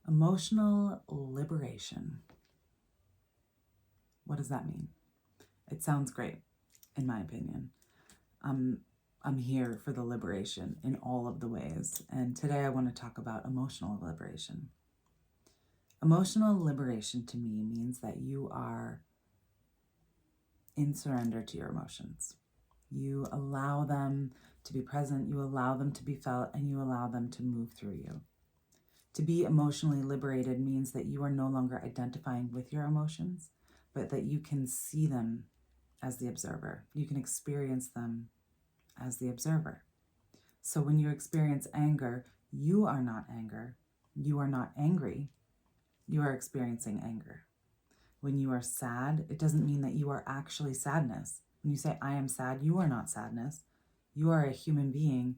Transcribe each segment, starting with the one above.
Emotional liberation. What does that mean? It sounds great, in my opinion. I'm here for the liberation in all of the ways. And today I want to talk about emotional liberation. Emotional liberation to me means that you are in surrender to your emotions. You allow them to be present, you allow them to be felt, and you allow them to move through you. To be emotionally liberated means that you are no longer identifying with your emotions, but that you can see them as the observer. You can experience them as the observer. So when you experience anger, you are not anger. You are not angry. You are experiencing anger. When you are sad, it doesn't mean that you are actually sadness. When you say, I am sad, you are not sadness. You are a human being,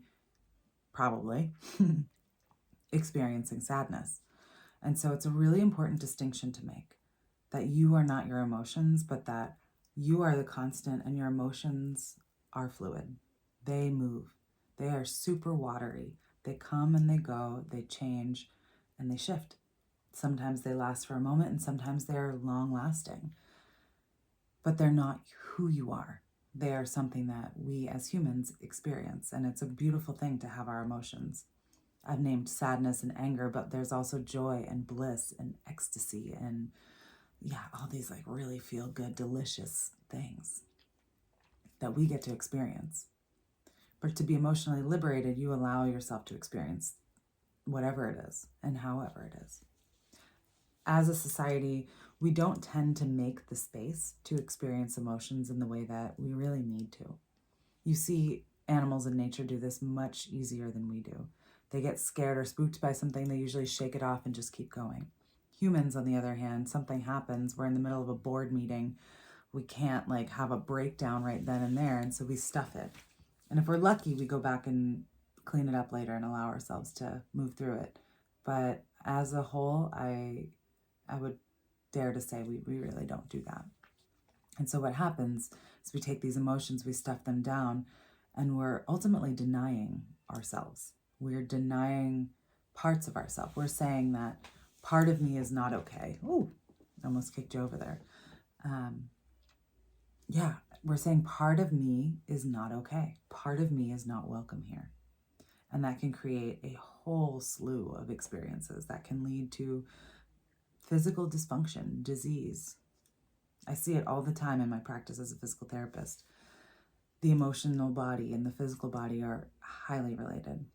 probably, experiencing sadness. And so it's a really important distinction to make, that you are not your emotions, but that you are the constant and your emotions are fluid. They move. They are super watery. They come and they go, they change and they shift. Sometimes they last for a moment and sometimes they're long lasting. But they're not who you are. They are something that we as humans experience. And it's a beautiful thing to have our emotions. I've named sadness and anger, but there's also joy and bliss and ecstasy and all these like really feel good, delicious things that we get to experience. But to be emotionally liberated, you allow yourself to experience whatever it is and however it is. As a society, we don't tend to make the space to experience emotions in the way that we really need to. You see animals in nature do this much easier than we do. They get scared or spooked by something, they usually shake it off and just keep going. Humans, on the other hand, something happens, we're in the middle of a board meeting, we can't like have a breakdown right then and there, and so we stuff it. And if we're lucky, we go back and clean it up later and allow ourselves to move through it. But as a whole, I would dare to say we really don't do that. And so what happens is we take these emotions, we stuff them down, and we're ultimately denying ourselves. We're denying parts of ourselves. We're saying that part of me is not okay. Ooh, I almost kicked you over there. We're saying part of me is not okay. Part of me is not welcome here. And that can create a whole slew of experiences that can lead to physical dysfunction, disease. I see it all the time in my practice as a physical therapist. The emotional body and the physical body are highly related.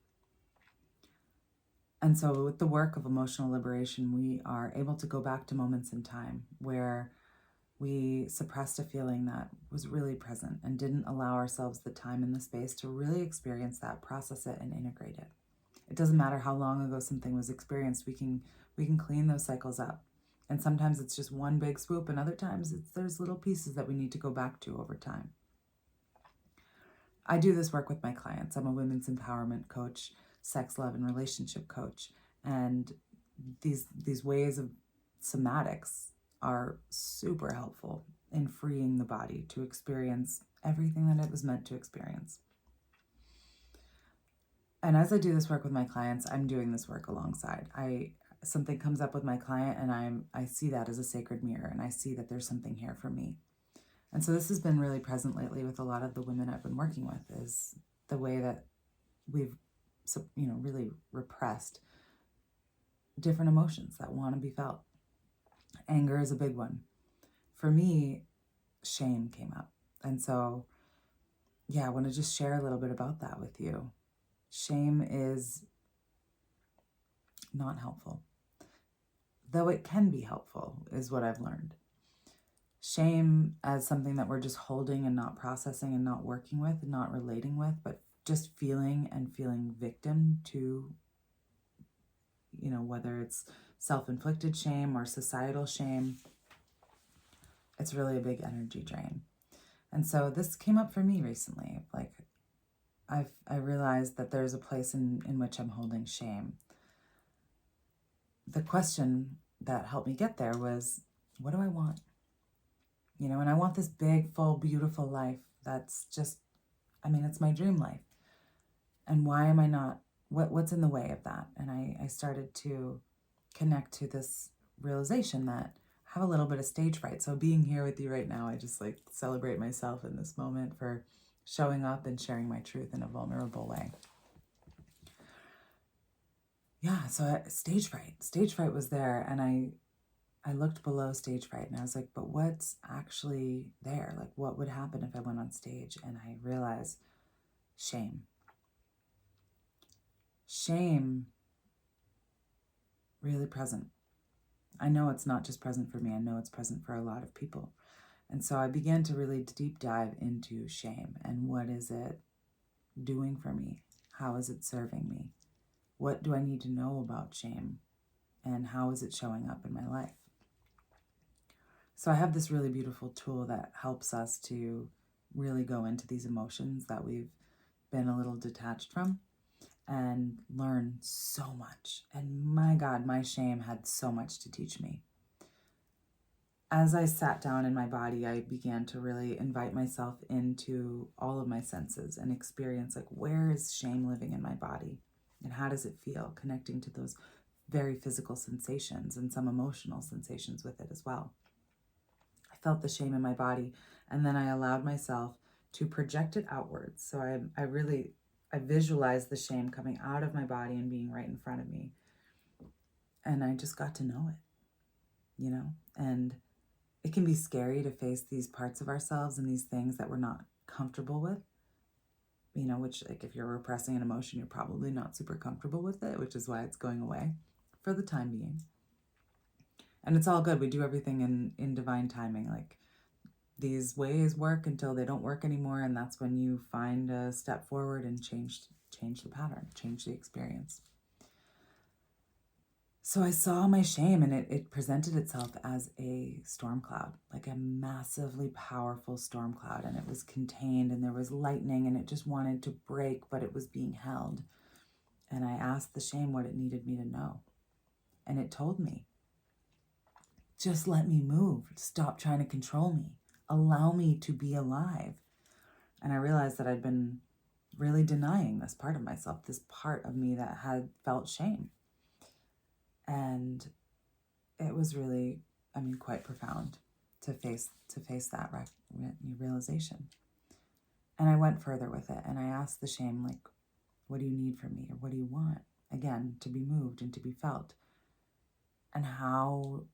And so with the work of emotional liberation, we are able to go back to moments in time where we suppressed a feeling that was really present and didn't allow ourselves the time and the space to really experience that, process it, and integrate it. It doesn't matter how long ago something was experienced, we can clean those cycles up. And sometimes it's just one big swoop, and other times there's little pieces that we need to go back to over time. I do this work with my clients. I'm a women's empowerment coach, sex, love, and relationship coach. And these ways of somatics are super helpful in freeing the body to experience everything that it was meant to experience. And as I do this work with my clients, I'm doing this work alongside. Something comes up with my client and I see that as a sacred mirror, and I see that there's something here for me. And so this has been really present lately with a lot of the women I've been working with, is the way that we've really repressed different emotions that want to be felt. Anger is a big one. For me, shame came up. And so, I want to just share a little bit about that with you. Shame is not helpful, though it can be helpful, is what I've learned. Shame as something that we're just holding and not processing and not working with and not relating with, but just feeling victim to, whether it's self-inflicted shame or societal shame. It's really a big energy drain. And so this came up for me recently. Like, I realized that there's a place in which I'm holding shame. The question that helped me get there was, what do I want? And I want this big, full, beautiful life that's just, it's my dream life. And why am I not, what's in the way of that? And I started to connect to this realization that I have a little bit of stage fright. So being here with you right now, I just like celebrate myself in this moment for showing up and sharing my truth in a vulnerable way. Yeah, so stage fright was there, and I looked below stage fright and I was like, but what's actually there? Like, what would happen if I went on stage? And I realized shame. Shame really present. I know it's not just present for me. I know it's present for a lot of people. And so I began to really deep dive into shame and what is it doing for me? How is it serving me? What do I need to know about shame? And how is it showing up in my life? So I have this really beautiful tool that helps us to really go into these emotions that we've been a little detached from and learn so much. And my God, my shame had so much to teach me. As I sat down in my body, I began to really invite myself into all of my senses and experience, like, where is shame living in my body? And how does it feel? Connecting to those very physical sensations and some emotional sensations with it as well. I felt the shame in my body, and then I allowed myself to project it outwards. So I visualized the shame coming out of my body and being right in front of me. And I just got to know it, and it can be scary to face these parts of ourselves and these things that we're not comfortable with, which, like, if you're repressing an emotion, you're probably not super comfortable with it, which is why it's going away for the time being. And it's all good. We do everything in divine timing. Like, these ways work until they don't work anymore, and that's when you find a step forward and change the pattern, change the experience. So I saw my shame, and it presented itself as a storm cloud, like a massively powerful storm cloud, and it was contained, and there was lightning, and it just wanted to break, but it was being held. And I asked the shame what it needed me to know, and it told me, just let me move, stop trying to control me, allow me to be alive. And I realized that I'd been really denying this part of myself, this part of me that had felt shame. And it was really, quite profound to face that realization. And I went further with it, and I asked the shame, like, what do you need from me? Or what do you want? Again, to be moved and to be felt. And how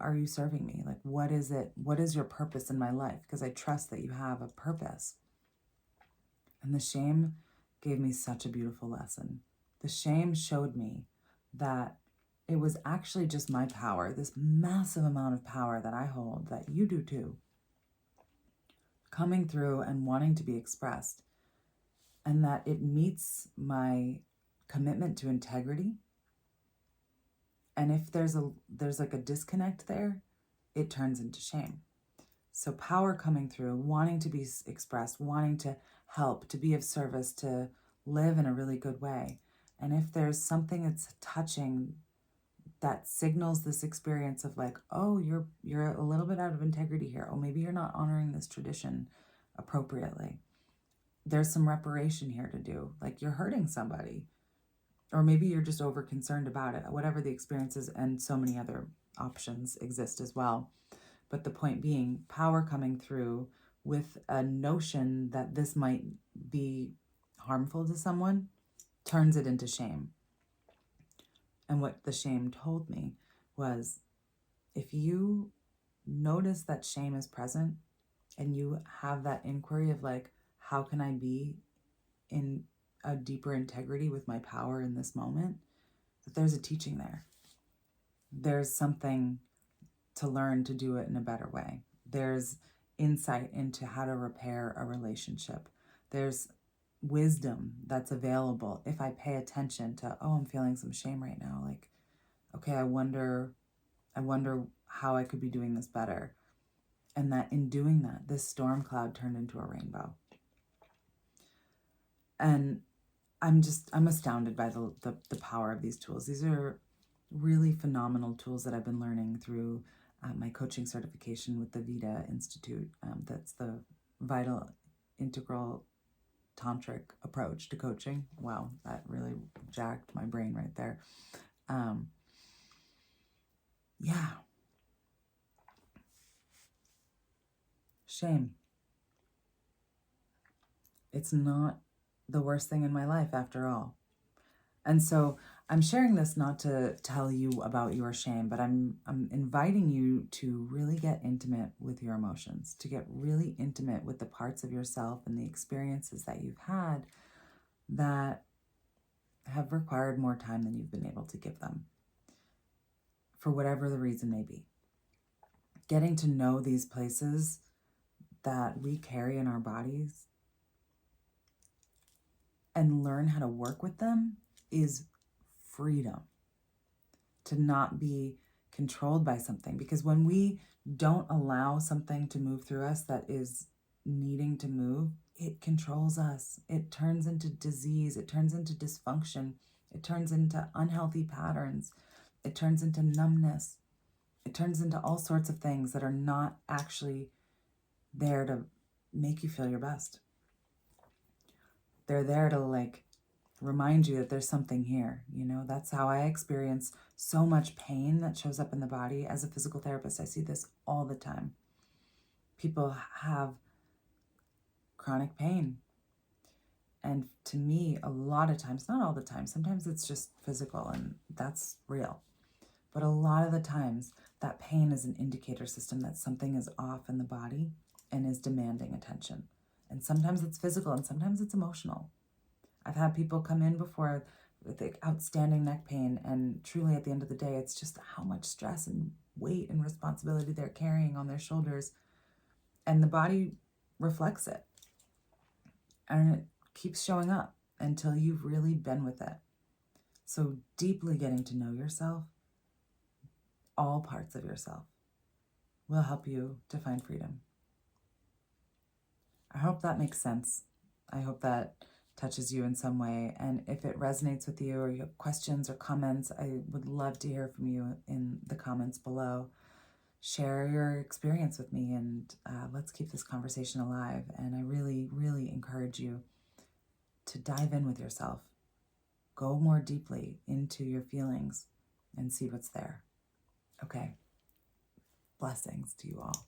are you serving me? Like, what is it? What is your purpose in my life? Because I trust that you have a purpose. And the shame gave me such a beautiful lesson. The shame showed me that it was actually just my power, this massive amount of power that I hold, that you do too, coming through and wanting to be expressed, and that it meets my commitment to integrity. And if there's like a disconnect there, it turns into shame. So power coming through, wanting to be expressed, wanting to help, to be of service, to live in a really good way. And if there's something that's touching that signals this experience of, like, oh, you're a little bit out of integrity here. Oh, maybe you're not honoring this tradition appropriately. There's some reparation here to do. Like, you're hurting somebody. Or maybe you're just over concerned about it. Whatever the experience is, and so many other options exist as well. But the point being, power coming through with a notion that this might be harmful to someone turns it into shame. And what the shame told me was, if you notice that shame is present and you have that inquiry of, like, how can I be in a deeper integrity with my power in this moment, that there's a teaching there. There's something to learn to do it in a better way. There's insight into how to repair a relationship. There's wisdom that's available if I pay attention to, oh, I'm feeling some shame right now. Like, okay, I wonder how I could be doing this better. And that in doing that, this storm cloud turned into a rainbow. And I'm astounded by the power of these tools. These are really phenomenal tools that I've been learning through my coaching certification with the Vita Institute. That's the Vital Integral Tantric approach to coaching. Wow, that really jacked my brain right there. Yeah. Shame. It's not the worst thing in my life after all. And so I'm sharing this not to tell you about your shame, but I'm inviting you to really get intimate with your emotions, to get really intimate with the parts of yourself and the experiences that you've had that have required more time than you've been able to give them, for whatever the reason may be. Getting to know these places that we carry in our bodies and learn how to work with them is freedom. To not be controlled by something. Because when we don't allow something to move through us that is needing to move, it controls us. It turns into disease. It turns into dysfunction. It turns into unhealthy patterns. It turns into numbness. It turns into all sorts of things that are not actually there to make you feel your best. They're there to remind you that there's something here. That's how I experience so much pain that shows up in the body. As a physical therapist, I see this all the time. People have chronic pain. And to me, a lot of times, not all the time, sometimes it's just physical and that's real. But a lot of the times, that pain is an indicator system that something is off in the body and is demanding attention. And sometimes it's physical and sometimes it's emotional. I've had people come in before with outstanding neck pain, and truly at the end of the day, it's just how much stress and weight and responsibility they're carrying on their shoulders, and the body reflects it. And it keeps showing up until you've really been with it. So deeply getting to know yourself, all parts of yourself, will help you to find freedom. I hope that makes sense. I hope that touches you in some way. And if it resonates with you or you have questions or comments, I would love to hear from you in the comments below. Share your experience with me, and let's keep this conversation alive. And I really, really encourage you to dive in with yourself. Go more deeply into your feelings and see what's there. Okay. Blessings to you all.